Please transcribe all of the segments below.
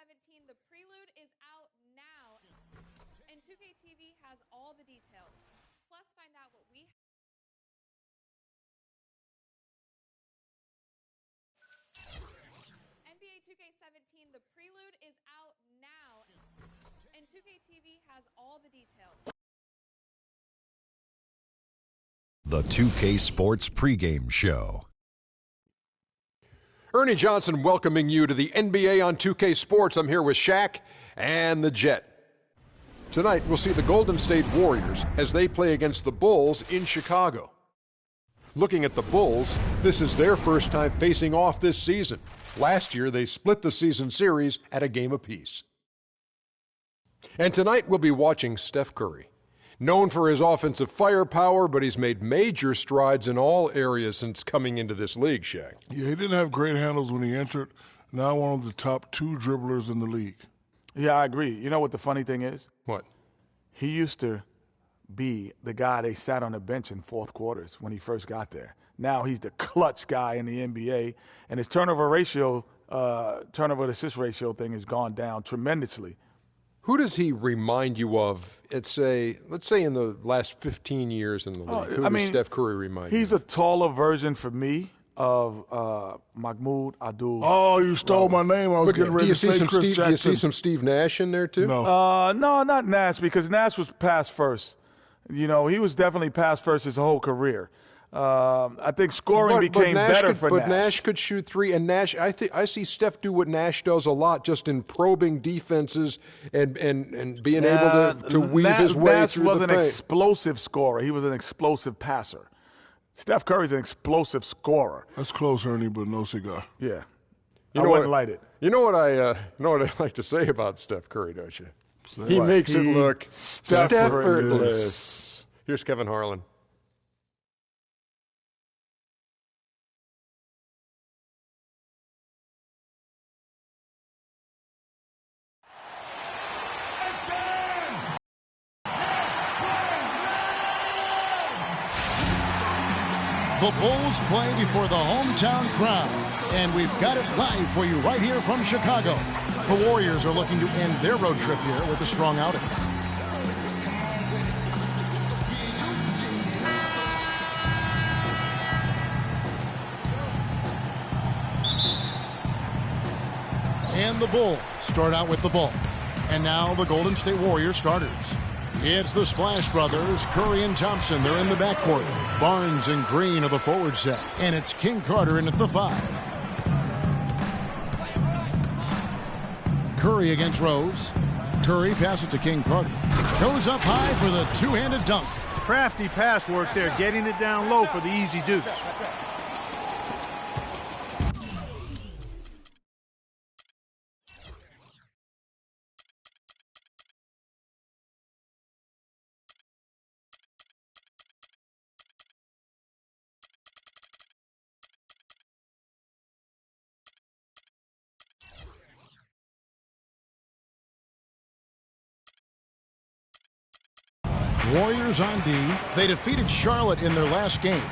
2K17, the prelude is out now. And 2K TV has all the details. Plus, find out what we NBA 2K17, the prelude is out now. And 2K TV has all the details. The 2K Sports pregame show. Ernie Johnson welcoming you to the NBA on 2K Sports. I'm here with Shaq and the Jet. Tonight, we'll see the Golden State Warriors as they play against the Bulls in Chicago. Looking at the Bulls, this is their first time facing off this season. Last year, they split the season series at a game apiece. And tonight, we'll be watching Steph Curry. Known for his offensive firepower, but he's made major strides in all areas since coming into this league, Shaq. Yeah, he didn't have great handles when he entered. Now one of the top 2 dribblers in the league. Yeah, I agree. You know what the funny thing is? What? He used to be the guy they sat on the bench in fourth quarters when he first got there. Now he's the clutch guy in the NBA, and his turnover to assist ratio thing has gone down tremendously. Who does he remind you of, let's say in the last 15 years in the league? Who does Steph Curry remind you? He's a taller version for me of Mahmoud Abdul. Oh, you stole my name. I was getting ready to say Chris Jackson. Do you see some Steve Nash in there, too? No. No, not Nash, because Nash was pass first. You know, he was definitely pass first his whole career. I think scoring became better for Nash. But Nash could shoot 3, and Nash, I see Steph do what Nash does a lot, just in probing defenses and being able to weave his way Nash through the paint. Nash was an explosive scorer. He was an explosive passer. Steph Curry's an explosive scorer. That's close, Ernie, but no cigar. Yeah. I wouldn't light it. You know what I like to say about Steph Curry, don't you? He makes it look effortless. Here's Kevin Harlan. The Bulls play before the hometown crowd, and we've got it live for you right here from Chicago. The Warriors are looking to end their road trip here with a strong outing. And the Bulls start out with the ball. And now the Golden State Warriors starters. It's the Splash Brothers, Curry and Thompson. They're in the backcourt. Barnes and Green are the forward set. And it's King Carter in at the 5. Curry against Rose. Curry passes to King Carter. Goes up high for the two-handed dunk. Crafty pass work there, getting it down low for the easy deuce. Warriors on D. They defeated Charlotte in their last game.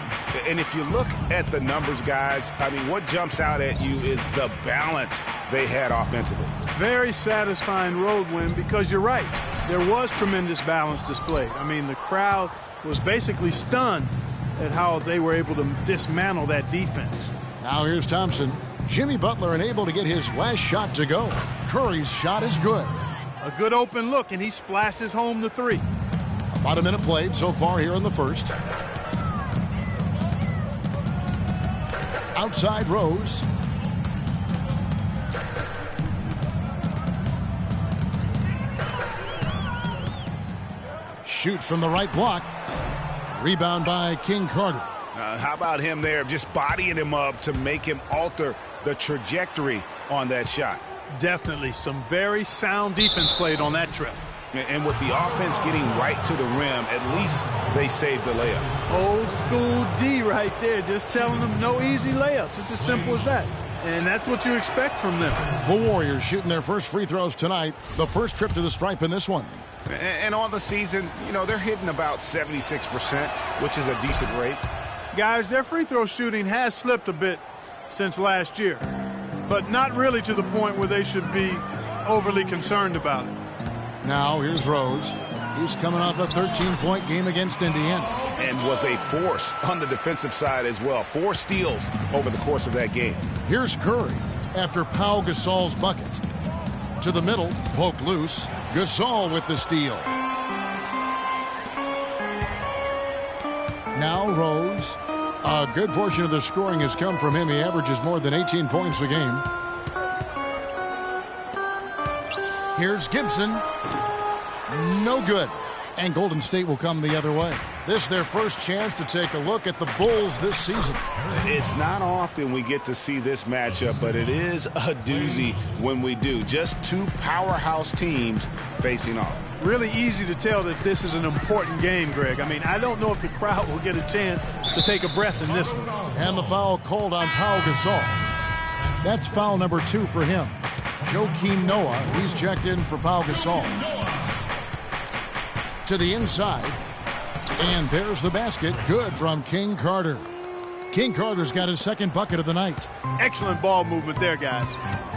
And if you look at the numbers, guys, I mean, what jumps out at you is the balance they had offensively. Very satisfying road win because you're right. There was tremendous balance displayed. I mean, the crowd was basically stunned at how they were able to dismantle that defense. Now here's Thompson. Jimmy Butler unable to get his last shot to go. Curry's shot is good. A good open look, and he splashes home the 3. About a minute played so far here in the first. Outside Rose. Shoots from the right block. Rebound by King Carter. How about him there, just bodying him up to make him alter the trajectory on that shot? Definitely some very sound defense played on that trip. And with the offense getting right to the rim, at least they saved the layup. Old school D right there, just telling them no easy layups. It's as simple as that. And that's what you expect from them. The Warriors shooting their first free throws tonight. The first trip to the stripe in this one. And on the season, you know, they're hitting about 76%, which is a decent rate. Guys, their free throw shooting has slipped a bit since last year, but not really to the point where they should be overly concerned about it. Now here's Rose. He's coming off a 13-point game against Indiana. And was a force on the defensive side as well. 4 steals over the course of that game. Here's Curry after Pau Gasol's bucket. To the middle, poked loose. Gasol with the steal. Now Rose. A good portion of the scoring has come from him. He averages more than 18 points a game. Here's Gibson. No good. And Golden State will come the other way. This is their first chance to take a look at the Bulls this season. It's not often we get to see this matchup, but it is a doozy when we do. Just 2 powerhouse teams facing off. Really easy to tell that this is an important game, Greg. I mean, I don't know if the crowd will get a chance to take a breath in this one. And the foul called on Pau Gasol. That's foul number 2 for him. Joakim Noah, he's checked in for Pau Gasol. To the inside. And there's the basket. Good from King Carter. King Carter's got his second bucket of the night. Excellent ball movement there, guys.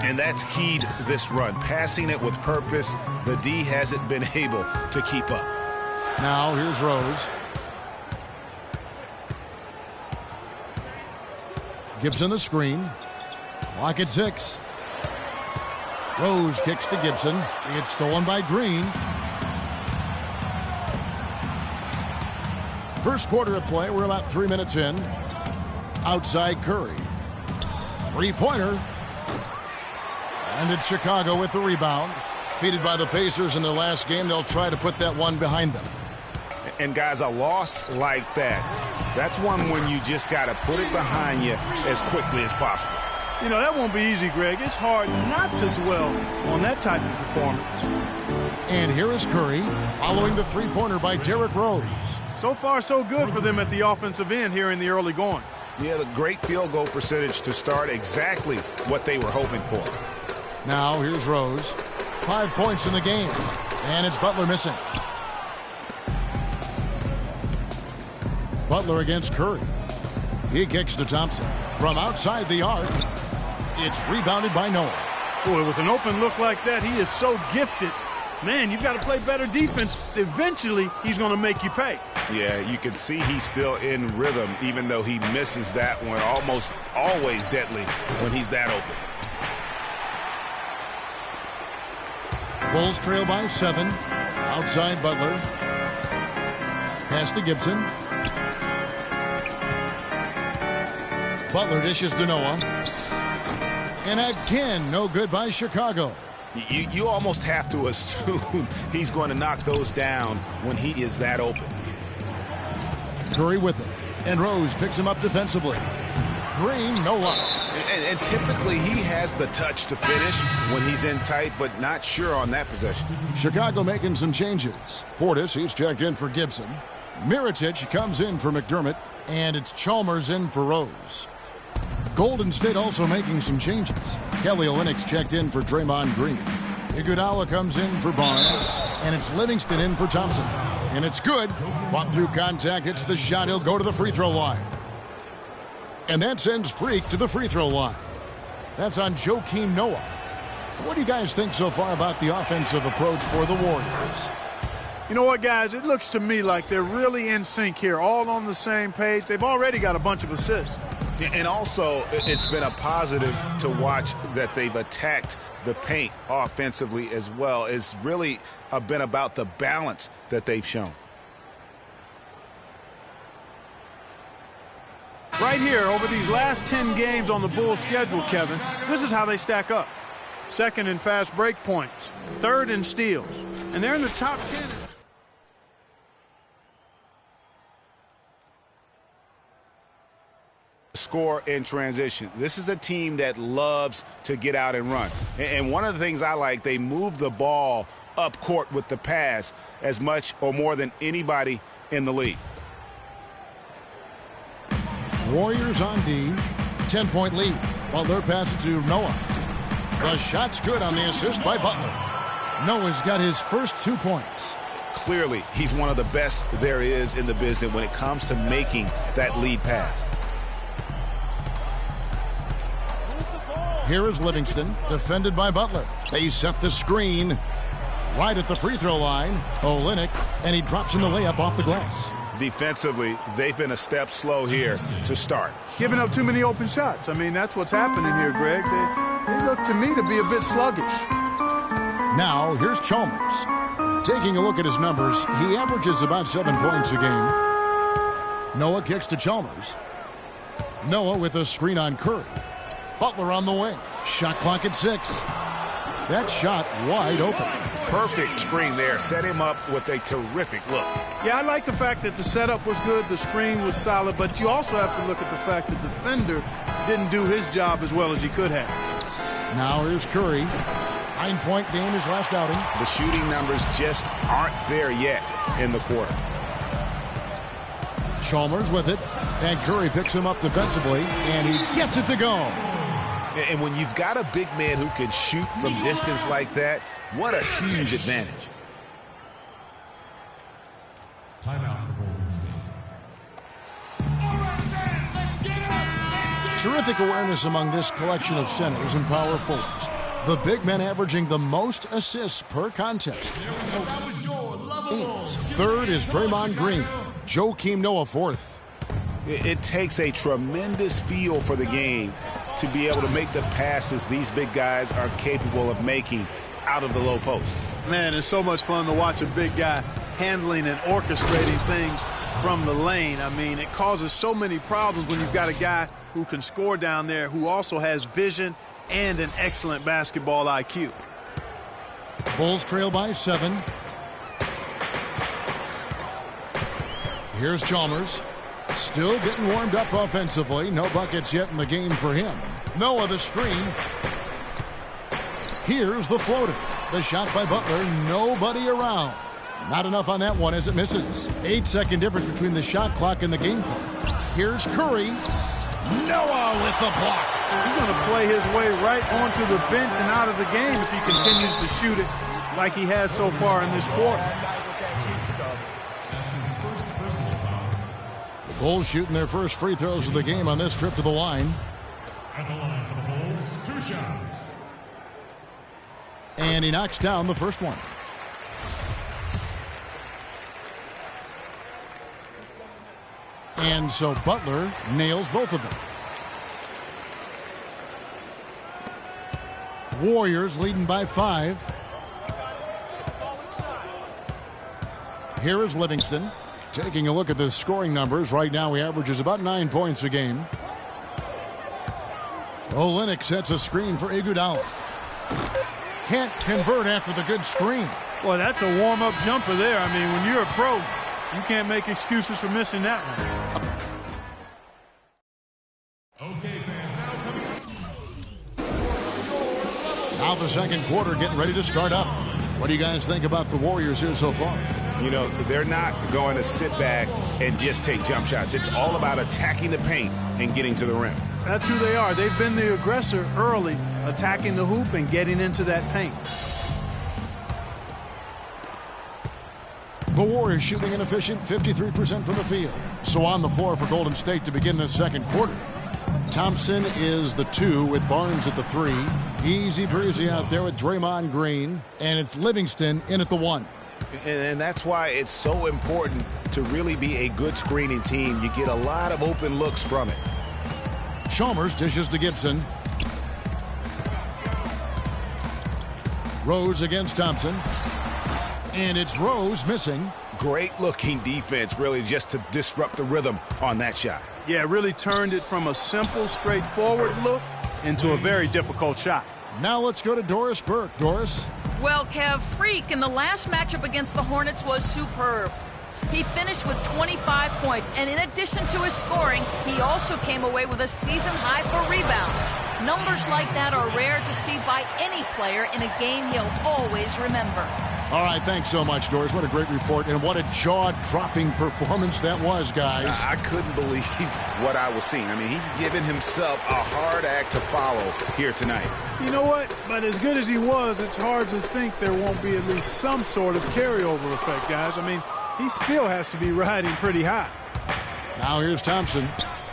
And that's keyed this run. Passing it with purpose. The D hasn't been able to keep up. Now here's Rose. Gibson the screen. Clock at 6. Rose kicks to Gibson. It's stolen by Green. First quarter of play. We're about 3 minutes in. Outside Curry. Three-pointer. And it's Chicago with the rebound. Defeated by the Pacers in their last game. They'll try to put that one behind them. And guys, a loss like that, that's one when you just got to put it behind you as quickly as possible. You know, that won't be easy, Greg. It's hard not to dwell on that type of performance. And here is Curry following the three-pointer by Derrick Rose. So far, so good for them at the offensive end here in the early going. Yeah, the great field goal percentage to start exactly what they were hoping for. Now here's Rose. 5 points in the game. And it's Butler missing. Butler against Curry. He kicks to Thompson. From outside the arc, it's rebounded by Noah. Boy, with an open look like that, he is so gifted. Man, you've got to play better defense. Eventually, he's going to make you pay. Yeah, you can see he's still in rhythm, even though he misses that one. Almost always deadly when he's that open. Bulls trail by 7. Outside Butler. Pass to Gibson. Butler dishes to Noah. And again, no good by Chicago. You almost have to assume he's going to knock those down when he is that open. Curry with it. And Rose picks him up defensively. Green, no luck. And typically he has the touch to finish when he's in tight, but not sure on that possession. Chicago making some changes. Portis, he's checked in for Gibson. Mirotic comes in for McDermott. And it's Chalmers in for Rose. Golden State also making some changes. Kelly Olynyk's checked in for Draymond Green. Iguodala comes in for Barnes. And it's Livingston in for Thompson. And it's good. Fought through contact, hits the shot. He'll go to the free throw line. And that sends Freak to the free throw line. That's on Joakim Noah. What do you guys think so far about the offensive approach for the Warriors? You know what, guys? It looks to me like they're really in sync here, all on the same page. They've already got a bunch of assists. And also, it's been a positive to watch that they've attacked the paint offensively as well. It's really been about the balance that they've shown. Right here, over these last 10 games on the Bulls schedule, Kevin, this is how they stack up. Second in fast break points, third in steals, and they're in the top 10. Score in transition. This is a team that loves to get out and run. And one of the things I like, they move the ball up court with the pass as much or more than anybody in the league. Warriors on D. 10-point lead. Butler passes to Noah. The shot's good on the assist by Butler. Noah's got his first 2 points. Clearly, he's one of the best there is in the business when it comes to making that lead pass. Here is Livingston, defended by Butler. They set the screen right at the free throw line. Olynyk, and he drops in the layup off the glass. Defensively, they've been a step slow here to start. Giving up too many open shots. I mean, that's what's happening here, Greg. They look to me to be a bit sluggish. Now, here's Chalmers. Taking a look at his numbers, he averages about 7 points a game. Noah kicks to Chalmers. Noah with a screen on Curry. Butler on the wing. Shot clock at 6. That shot wide open. Perfect screen there. Set him up with a terrific look. Yeah, I like the fact that the setup was good, the screen was solid, but you also have to look at the fact that the defender didn't do his job as well as he could have. Now here's Curry. 9-point game his last outing. The shooting numbers just aren't there yet in the quarter. Chalmers with it, and Curry picks him up defensively, and he gets it to go. And when you've got a big man who can shoot from distance like that, what a huge advantage. Timeout for Golden State. Terrific awareness among this collection of centers and power forwards. The big men averaging the most assists per contest. Third is Draymond Green. Joakim Noah fourth. It takes a tremendous feel for the game to be able to make the passes these big guys are capable of making out of the low post. Man, it's so much fun to watch a big guy handling and orchestrating things from the lane. I mean, it causes so many problems when you've got a guy who can score down there, who also has vision and an excellent basketball IQ. Bulls trail by 7. Here's Chalmers. Still getting warmed up offensively. No buckets yet in the game for him. Noah the screen. Here's the floater. The shot by Butler. Nobody around. Not enough on that one as it misses. 8-second difference between the shot clock and the game clock. Here's Curry. Noah with the block. He's going to play his way right onto the bench and out of the game if he continues to shoot it like he has so far in this quarter. The Bulls shooting their first free throws of the game on this trip to the line. At the line for the Bulls, 2 shots. And he knocks down the first one. And so Butler nails both of them. Warriors leading by 5. Here is Livingston. Taking a look at the scoring numbers, right now he averages about 9 points a game. Olynyk sets a screen for Iguodala. Can't convert after the good screen. Well, that's a warm-up jumper there. I mean, when you're a pro, you can't make excuses for missing that one. Okay, fans, now coming up. Now the second quarter getting ready to start up. What do you guys think about the Warriors here so far? You know, they're not going to sit back and just take jump shots. It's all about attacking the paint and getting to the rim. That's who they are. They've been the aggressor early, attacking the hoop and getting into that paint. The Warriors shooting an efficient 53% from the field. So on the floor for Golden State to begin this second quarter. Thompson is the 2 with Barnes at the 3. Easy breezy out there with Draymond Green. And it's Livingston in at the 1. And that's why it's so important to really be a good screening team. You get a lot of open looks from it. Chalmers dishes to Gibson. Rose against Thompson. And it's Rose missing. Great looking defense, really, just to disrupt the rhythm on that shot. Yeah, really turned it from a simple, straightforward look into a very difficult shot. Now let's go to Doris Burke. Doris? Well, Kev, Freak in the last matchup against the Hornets was superb. He finished with 25 points, and in addition to his scoring, he also came away with a season high for rebounds. Numbers like that are rare to see by any player in a game he'll always remember. All right, thanks so much, Doris. What a great report, and what a jaw-dropping performance that was, guys. I couldn't believe what I was seeing. I mean, he's given himself a hard act to follow here tonight. You know what? But as good as he was, it's hard to think there won't be at least some sort of carryover effect, guys. I mean, he still has to be riding pretty high. Now here's Thompson.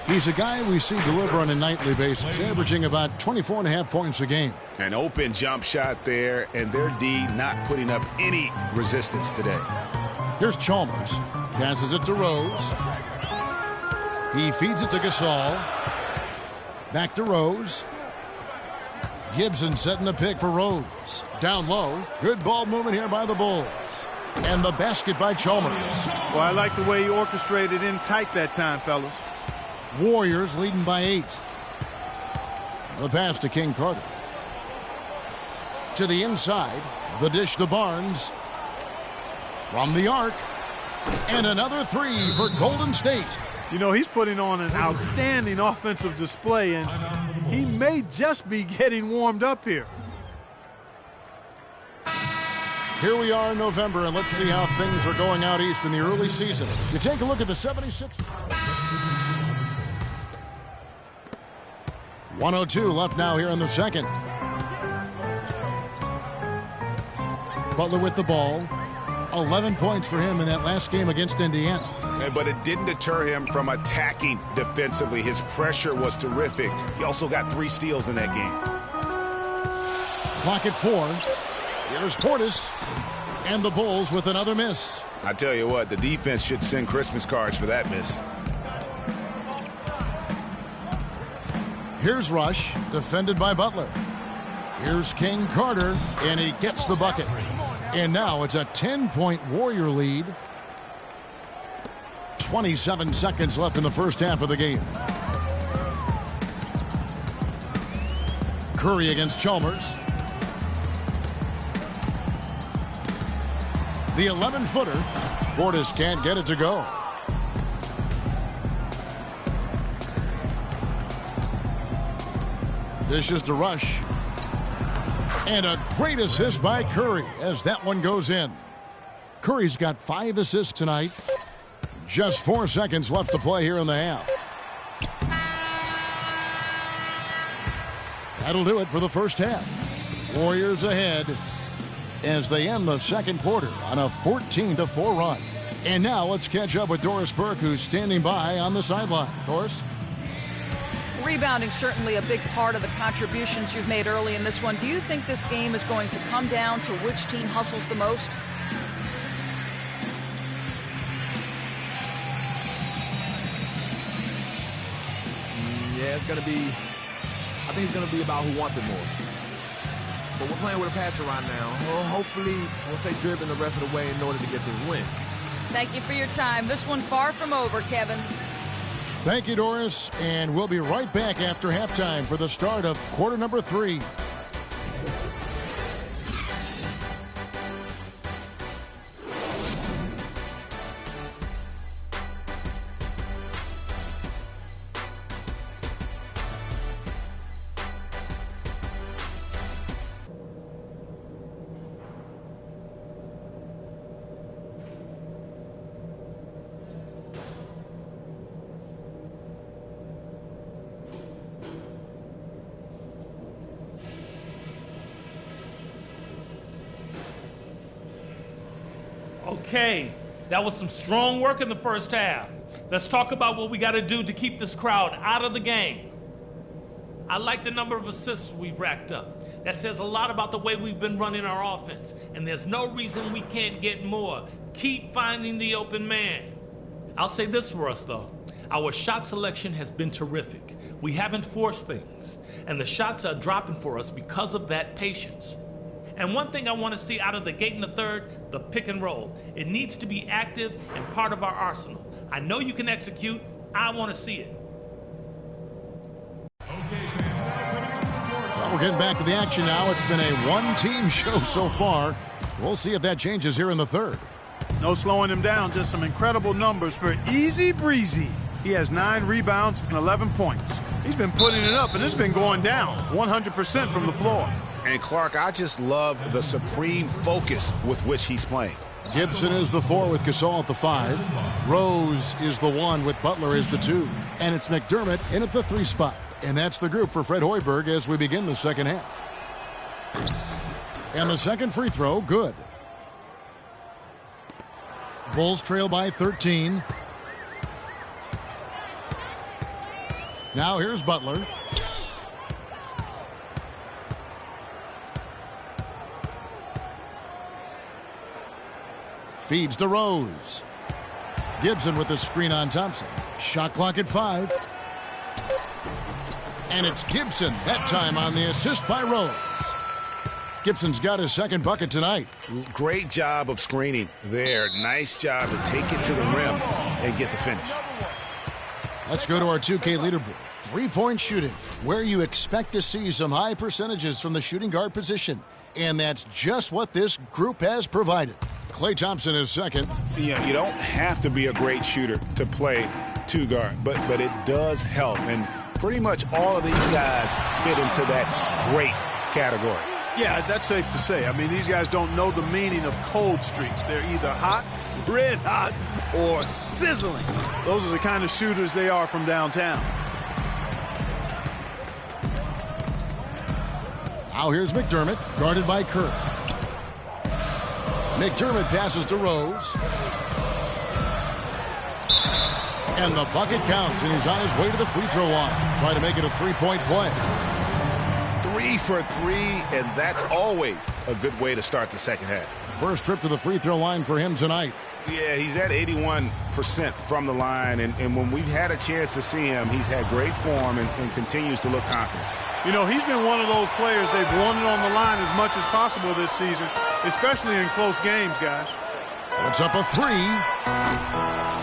He's a guy we see deliver on a nightly basis, averaging about 24.5 points a game. An open jump shot there, and their D not putting up any resistance today. Here's Chalmers. Passes it to Rose. He feeds it to Gasol. Back to Rose. Gibson setting the pick for Rose. Down low. Good ball movement here by the Bulls. And the basket by Chalmers. Well, I like the way he orchestrated in tight that time, fellas. Warriors leading by 8. The pass to King Carter. To the inside. The dish to Barnes. From the arc. And another 3 for Golden State. You know, he's putting on an outstanding offensive display, and he may just be getting warmed up here. Here we are in November, and let's see how things are going out east in the early season. You take a look at the 76. 1:02 left now here in the second. Butler with the ball. 11 points for him in that last game against Indiana. But it didn't deter him from attacking defensively. His pressure was terrific. He also got 3 steals in that game. Clock at 4. Here's Portis. And the Bulls with another miss. I tell you what, the defense should send Christmas cards for that miss. Here's Rush, defended by Butler. Here's King Carter, and he gets the bucket. And now it's a 10-point Warrior lead. 27 seconds left in the first half of the game. Curry against Chalmers. The 11-footer. Portis can't get it to go. This is to Rush. And a great assist by Curry as that one goes in. Curry's got 5 assists tonight. Just 4 seconds left to play here in the half. That'll do it for the first half. Warriors ahead as they end the second quarter on a 14-4 run. And now let's catch up with Doris Burke, who's standing by on the sideline. Doris? Rebounding certainly a big part of the contributions you've made early in this one. Do you think this game is going to come down to which team hustles the most? Yeah, I think it's going to be about who wants it more. But we're playing with a passer right now. Well, hopefully, we'll stay driven the rest of the way in order to get this win. Thank you for your time. This one far from over, Kevin. Thank you, Doris. And we'll be right back after halftime for the start of quarter number 3. Okay, that was some strong work in the first half. Let's talk about what we got to do to keep this crowd out of the game. I like the number of assists we've racked up. That says a lot about the way we've been running our offense, and there's no reason we can't get more. Keep finding the open man. I'll say this for us, though. Our shot selection has been terrific. We haven't forced things, and the shots are dropping for us because of that patience. And one thing I want to see out of the gate in the third, the pick and roll. It needs to be active and part of our arsenal. I know you can execute. I want to see it. Well, we're getting back to the action now. It's been a one-team show so far. We'll see if that changes here in the third. No slowing him down, just some incredible numbers for Easy Breezy. He has 9 rebounds and 11 points. He's been putting it up, and it's been going down 100% from the floor. And Clark, I just love the supreme focus with which he's playing. Gibson is the 4 with Gasol at the 5. Rose is the 1 with Butler as the 2. And it's McDermott in at the 3 spot. And that's the group for Fred Hoiberg as we begin the second half. And the second free throw, good. Bulls trail by 13. Now here's Butler. Feeds to Rose. Gibson with the screen on Thompson. Shot clock at 5. And it's Gibson, that time on the assist by Rose. Gibson's got his second bucket tonight. Great job of screening there. Nice job to take it to the rim and get the finish. Let's go to our 2K leaderboard. 3-point shooting, where you expect to see some high percentages from the shooting guard position. And that's just what this group has provided. Klay Thompson is second. Yeah, you don't have to be a great shooter to play two guard, but it does help. And pretty much all of these guys fit into that great category. Yeah, that's safe to say. I mean, these guys don't know the meaning of cold streaks. They're either hot, red hot, or sizzling. Those are the kind of shooters they are from downtown. Now here's McDermott, guarded by Kerr. McDermott passes to Rose. And the bucket counts, and he's on his way to the free throw line. Try to make it a 3-point play. 3 for 3, and that's always a good way to start the second half. First trip to the free throw line for him tonight. Yeah, he's at 81% from the line, and when we've had a chance to see him, he's had great form and continues to look confident. You know, he's been one of those players they've wanted on the line as much as possible this season, especially in close games, guys. Puts up a 3.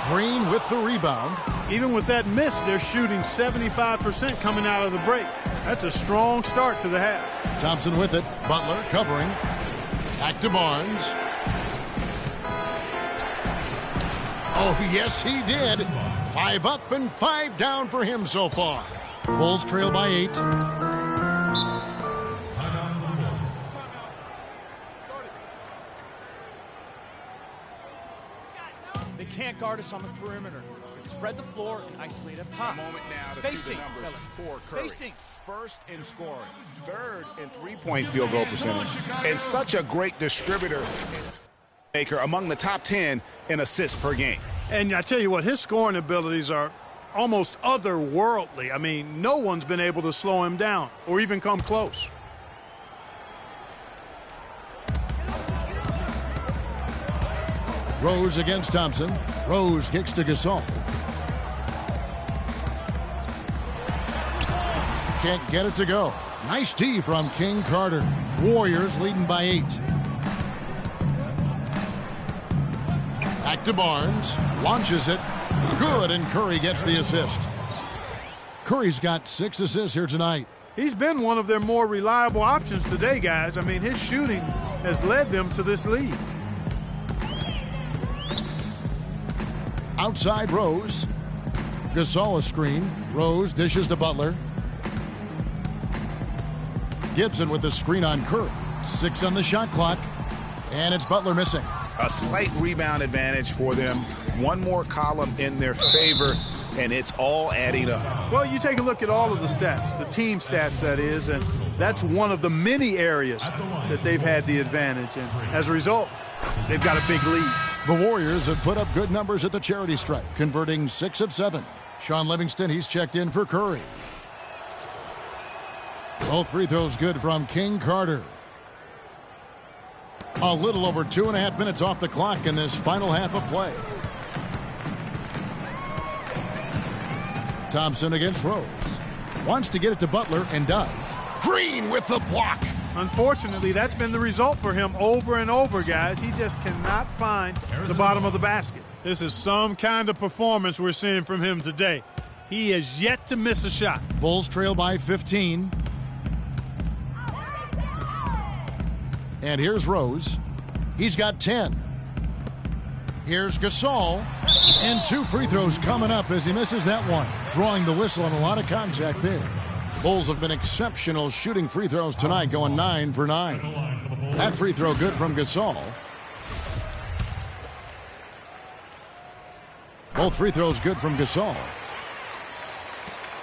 Green with the rebound. Even with that miss, they're shooting 75% coming out of the break. That's a strong start to the half. Thompson with it. Butler covering. Back to Barnes. Oh, yes, he did. 5 up and 5 down for him so far. Bulls trail by 8. They can't guard us on the perimeter. Spread the floor and isolate up top. Moment now to see the numbers for Curry. First in scoring, third in three-point field goal percentage, and such a great distributor maker among the top 10 in assists per game. And I tell you what, his scoring abilities are almost otherworldly. I mean, no one's been able to slow him down or even come close. Rose against Thompson. Rose kicks to Gasol. Can't get it to go. Nice D from King Carter. Warriors leading by 8. Back to Barnes. Launches it. Good, and Curry gets the assist. Curry's got 6 assists here tonight. He's been one of their more reliable options today, guys. I mean, his shooting has led them to this lead. Outside Rose. Gasol a screen. Rose dishes to Butler. Gibson with the screen on Curry. 6 on the shot clock. And it's Butler missing. A slight rebound advantage for them. One more column in their favor, and it's all adding up. Well, you take a look at all of the stats, the team stats, that is, and that's one of the many areas that they've had the advantage. And as a result, they've got a big lead. The Warriors have put up good numbers at the charity stripe, converting 6 of 7. Sean Livingston, he's checked in for Curry. Both free throws good from King Carter. A little over 2.5 minutes off the clock in this final half of play. Thompson against Rose. Wants to get it to Butler and does. Green with the block. Unfortunately, that's been the result for him over and over, guys. He just cannot find the bottom of the basket. This is some kind of performance we're seeing from him today. He has yet to miss a shot. Bulls trail by 15. And here's Rose. He's got 10. Here's Gasol. And 2 free throws coming up as he misses that one. Drawing the whistle on a lot of contact there. The Bulls have been exceptional shooting free throws tonight, going 9 for 9. That free throw good from Gasol. Both free throws good from Gasol.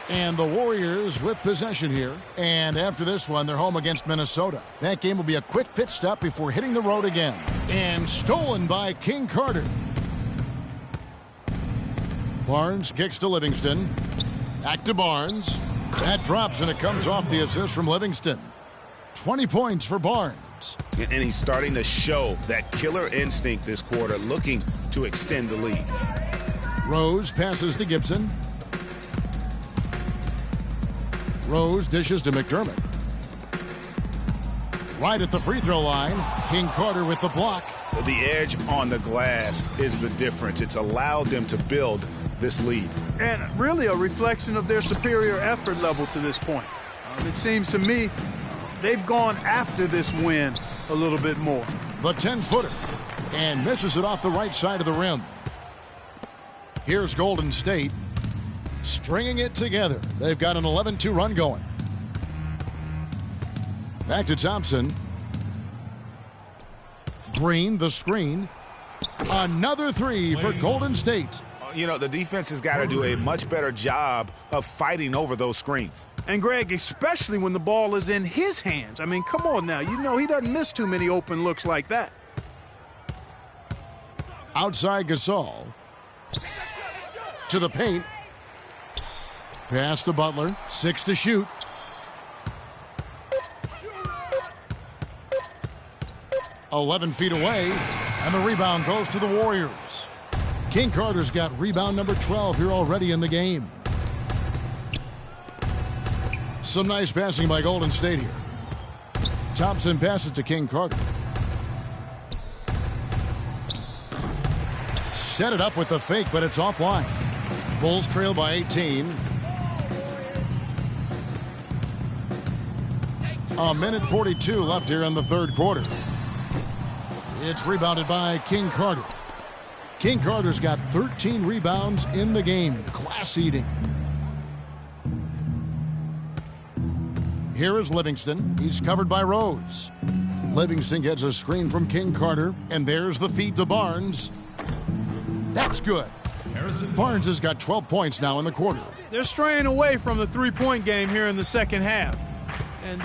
And the Warriors with possession here. And after this one, they're home against Minnesota. That game will be a quick pit stop before hitting the road again. And stolen by King Carter. Barnes kicks to Livingston. Back to Barnes. That drops, and it comes off the assist from Livingston. 20 points for Barnes. And he's starting to show that killer instinct this quarter, looking to extend the lead. Rose passes to Gibson. Rose dishes to McDermott. Right at the free throw line, King Carter with the block. The edge on the glass is the difference. It's allowed them to build this lead. And really a reflection of their superior effort level to this point. It seems to me they've gone after this win a little bit more. The 10-footer, and misses it off the right side of the rim. Here's Golden State stringing it together. They've got an 11-2 run going. Back to Thompson. Green, the screen. Another three for Golden State. You know, the defense has got to do a much better job of fighting over those screens. And Greg, especially when the ball is in his hands. I mean, come on now. You know he doesn't miss too many open looks like that. Outside Gasol. To the paint. Pass to Butler. 6 to shoot. $11 feet away, and the rebound goes to the Warriors. King Carter's got rebound number 12 here already in the game. Some nice passing by Golden State here. Thompson passes to King Carter. Set it up with the fake, but it's offline. Bulls trail by 18. A minute 42 left here in the third quarter. It's rebounded by King Carter. King Carter's got 13 rebounds in the game. Class eating. Here is Livingston. He's covered by Rose. Livingston gets a screen from King Carter, and there's the feed to Barnes. That's good. Barnes has got 12 points now in the quarter. They're straying away from the three-point game here in the second half. And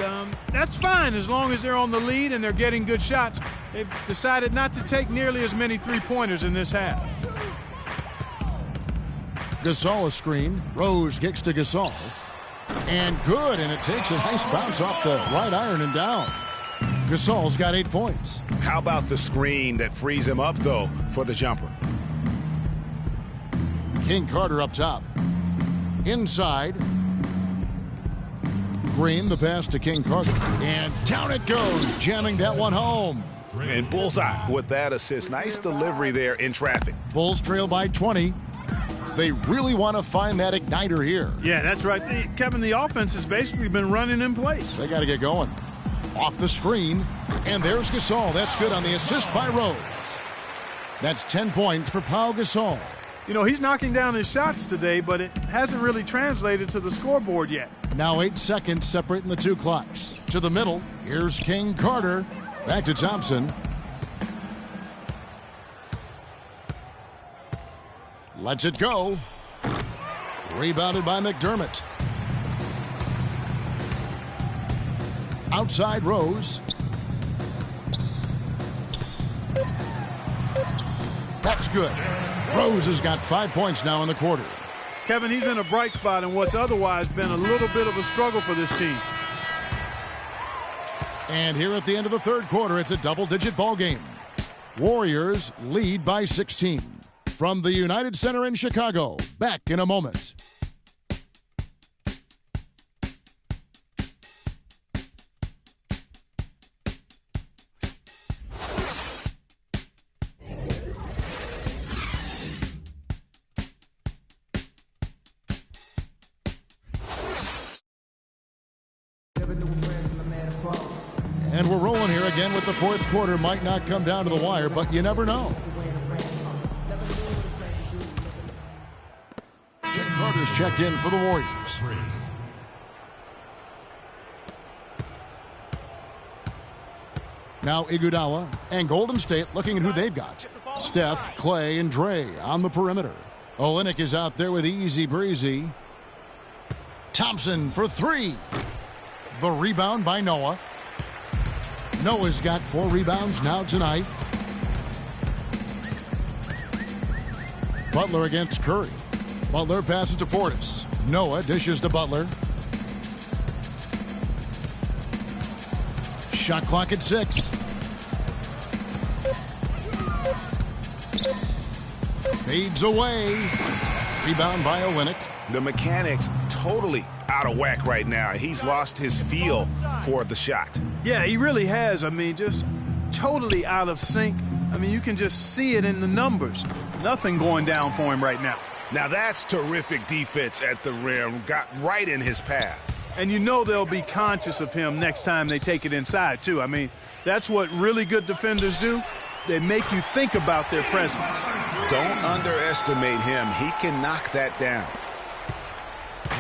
that's fine as long as they're on the lead and they're getting good shots. They've decided not to take nearly as many three-pointers in this half. Gasol a screen. Rose kicks to Gasol. And good, and it takes a nice bounce off the right iron and down. Gasol's got 8 points. How about the screen that frees him up, though, for the jumper? King Carter up top. Inside. Green, the pass to King Carter. And down it goes, jamming that one home. And bullseye with that assist. Nice delivery there in traffic. Bulls trail by 20. They really want to find that igniter here. Yeah, that's right. Kevin, the offense has basically been running in place. They got to get going. Off the screen, and there's Gasol. That's good on the assist by Rose. That's 10 points for Pau Gasol. You know, he's knocking down his shots today, but it hasn't really translated to the scoreboard yet. Now 8 seconds separating the two clocks. To the middle, here's King Carter. Back to Thompson. Lets it go. Rebounded by McDermott. Outside Rose. That's good. Rose has got 5 points now in the quarter. Kevin, he's been a bright spot in what's otherwise been a little bit of a struggle for this team. And here at the end of the third quarter, it's a double-digit ball game. Warriors lead by 16. From the United Center in Chicago, back in a moment. And we're rolling here again with the fourth quarter. Might not come down to the wire, but you never know. Carter's checked in for the Warriors. Now Iguodala and Golden State looking at who they've got. Steph, Clay, and Dre on the perimeter. Olynyk is out there with easy breezy. Thompson for three. The rebound by Noah. Noah's got 4 rebounds now tonight. Butler against Curry. Butler passes to Portis. Noah dishes to Butler. Shot clock at 6. Fades away. Rebound by Olynyk. The mechanics totally out of whack right now. He's lost his feel for the shot. Yeah, he really has. I mean, just totally out of sync. I mean, you can just see it in the numbers. Nothing going down for him right now. Now that's terrific defense at the rim. Got right in his path. And you know they'll be conscious of him next time they take it inside, too. I mean, that's what really good defenders do. They make you think about their presence. Don't underestimate him. He can knock that down.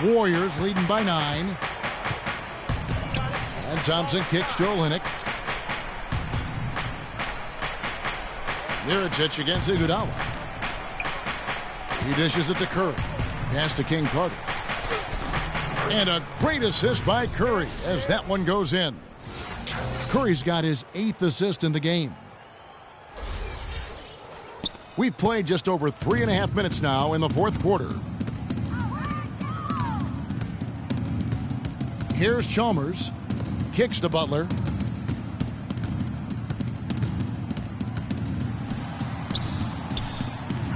Warriors leading by 9. And Thompson kicks to Olynyk. Mirotic against Iguodala. He dishes it to Curry. Pass to King Carter. And a great assist by Curry as that one goes in. Curry's got his 8th assist in the game. We've played just over 3.5 minutes now in the 4th quarter. Here's Chalmers. Kicks to Butler.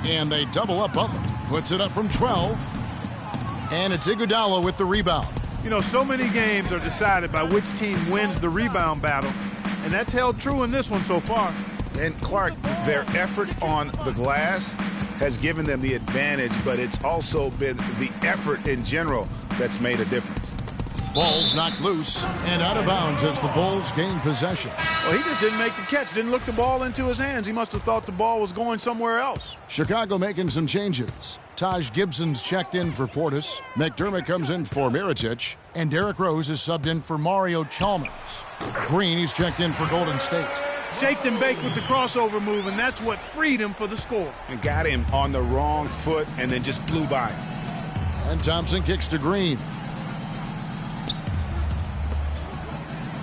And they double up Butler. Puts it up from 12. And it's Iguodala with the rebound. You know, so many games are decided by which team wins the rebound battle. And that's held true in this one so far. And Clark, their effort on the glass has given them the advantage, but it's also been the effort in general that's made a difference. Ball's knocked loose and out of bounds as the Bulls gain possession. Well, he just didn't make the catch, didn't look the ball into his hands. He must have thought the ball was going somewhere else. Chicago making some changes. Taj Gibson's checked in for Portis. McDermott comes in for Mirotic. And Derrick Rose is subbed in for Mario Chalmers. Green, he's checked in for Golden State. Shaked and baked with the crossover move, and that's what freed him for the score. And got him on the wrong foot and then just blew by him. And Thompson kicks to Green.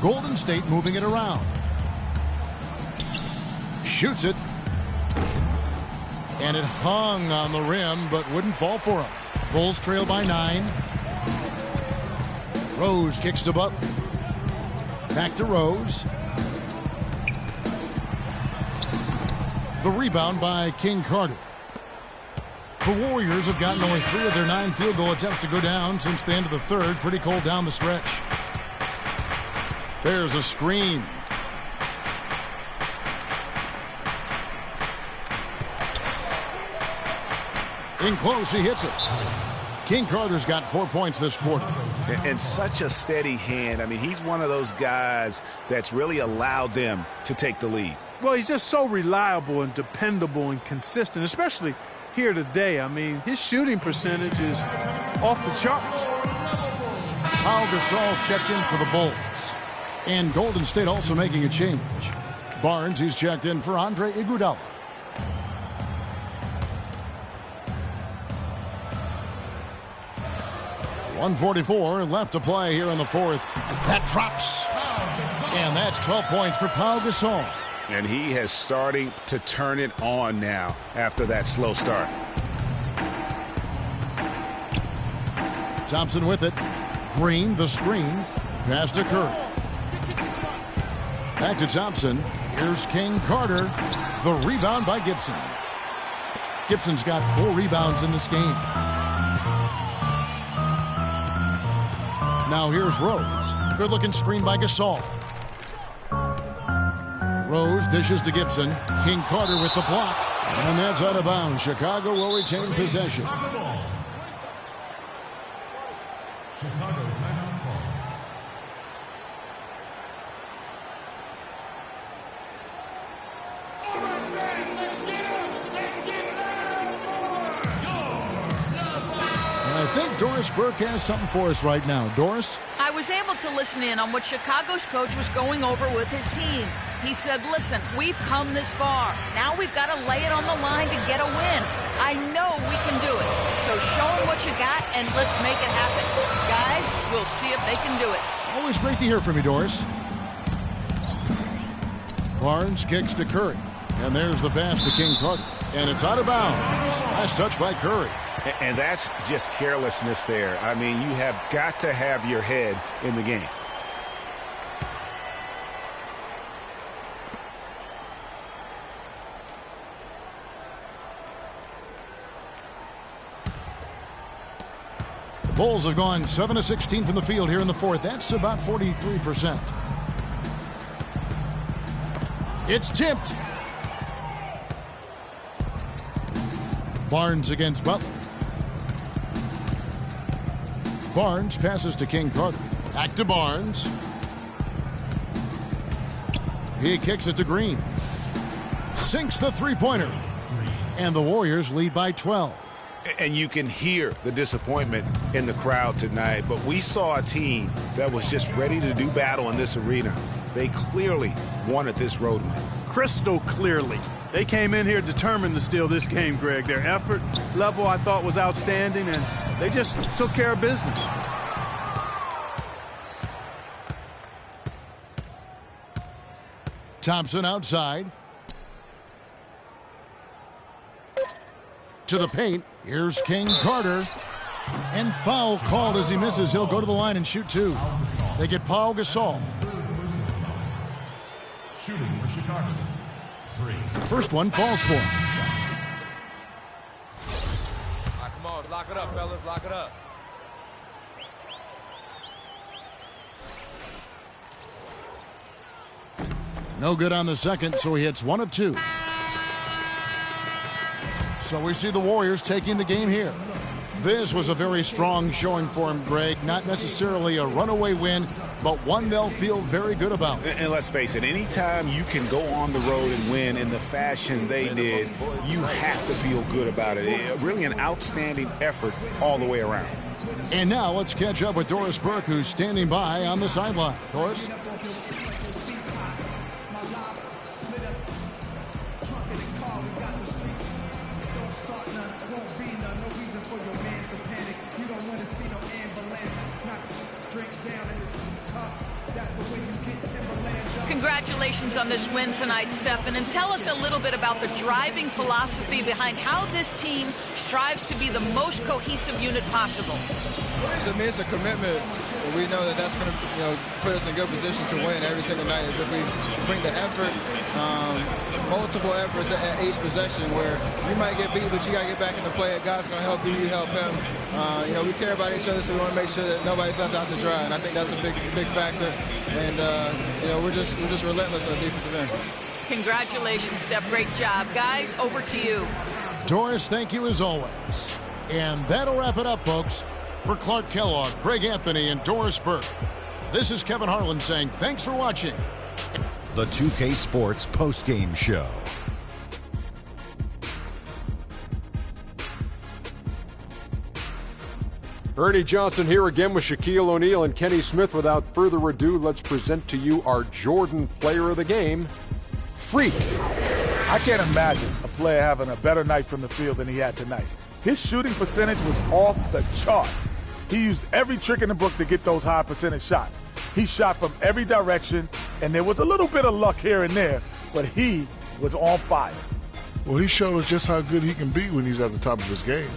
Golden State moving it around. Shoots it. And it hung on the rim, but wouldn't fall for him. Bulls trail by 9. Rose kicks to Butler. Back to Rose. The rebound by King Carter. The Warriors have gotten only 3 of their 9 field goal attempts to go down since the end of the 3rd. Pretty cold down the stretch. There's a screen. In close, he hits it. King Carter's got 4 points this quarter. And such a steady hand. I mean, he's one of those guys that's really allowed them to take the lead. Well, he's just so reliable and dependable and consistent, especially here today. I mean, his shooting percentage is off the charts. Pau Gasol's checked in for the Bulls. And Golden State also making a change. Barnes, he's checked in for Andre Iguodala. .144 left to play here in the 4th. That drops. And that's 12 points for Pau Gasol. And he has starting to turn it on now after that slow start. Thompson with it. Green, the screen. Pass to Curry. Back to Thompson. Here's King Carter. The rebound by Gibson. Gibson's got 4 rebounds in this game. Now here's Rose. Good-looking screen by Gasol. Rose dishes to Gibson. King Carter with the block. And that's out of bounds. Chicago will retain possession. Chicago timeout call. I think Doris Burke has something for us right now. Doris? I was able to listen in on what Chicago's coach was going over with his team. He said, listen, we've come this far. Now we've got to lay it on the line to get a win. I know we can do it. So show them what you got and let's make it happen. Guys, we'll see if they can do it. Always great to hear from you, Doris. Barnes kicks to Curry. And there's the pass to King Carter. And it's out of bounds. Nice touch by Curry. And that's just carelessness there. I mean, you have got to have your head in the game. The Bulls have gone 7 of 16 from the field here in the fourth. That's about 43%. It's tipped. Barnes against Butler. Barnes passes to King Carter. Back to Barnes. He kicks it to Green. Sinks the three-pointer. And the Warriors lead by 12. And you can hear the disappointment in the crowd tonight. But we saw a team that was just ready to do battle in this arena. They clearly wanted this road win. Crystal clearly. They came in here determined to steal this game, Greg. Their effort level, I thought, was outstanding, and they just took care of business. Thompson outside. To the paint. Here's King Carter. And foul called as he misses. He'll go to the line and shoot two. They get Paul Gasol. Shooting for Chicago. First one falls for him. Come on, lock it up, fellas. Lock it up. No good on the second, so he hits 1 of 2. So we see the Warriors taking the game here. This was a very strong showing for him, Greg. Not necessarily a runaway win, but one they'll feel very good about. And let's face it, anytime you can go on the road and win in the fashion they did, you have to feel good about it. Really an outstanding effort all the way around. And now let's catch up with Doris Burke, who's standing by on the sideline. Doris? Congratulations on this win tonight, Stephen, and tell us a little bit about the driving philosophy behind how this team strives to be the most cohesive unit possible. To me, it's a commitment. We know that that's going to put us in good position to win every single night. Is if we bring the effort, multiple efforts at each possession, where you might get beat, but you got to get back into play. God's going to help you, you help him. We care about each other, so we want to make sure that nobody's left out to dry, and I think that's a big factor. And we're just relentless on the defensive end. Congratulations, Steph. Great job. Guys, over to you. Doris, thank you as always. And that'll wrap it up, folks. For Clark Kellogg, Greg Anthony, and Doris Burke, this is Kevin Harlan saying thanks for watching. The 2K Sports postgame show. Ernie Johnson here again with Shaquille O'Neal and Kenny Smith. Without further ado, let's present to you our Jordan Player of the Game, Freak. I can't imagine a player having a better night from the field than he had tonight. His shooting percentage was off the charts. He used every trick in the book to get those high percentage shots. He shot from every direction, and there was a little bit of luck here and there, but he was on fire. Well, he showed us just how good he can be when he's at the top of his game.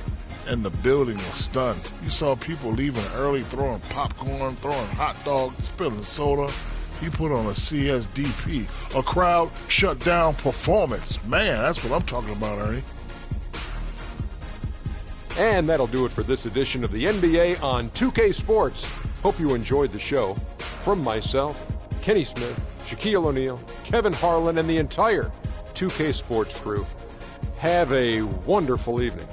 And the building was stunned. You saw people leaving early, throwing popcorn, throwing hot dogs, spilling soda. He put on a CSDP, a crowd shut down performance. Man, that's what I'm talking about, Ernie. And that'll do it for this edition of the NBA on 2K Sports. Hope you enjoyed the show. From myself, Kenny Smith, Shaquille O'Neal, Kevin Harlan, and the entire 2K Sports crew, have a wonderful evening.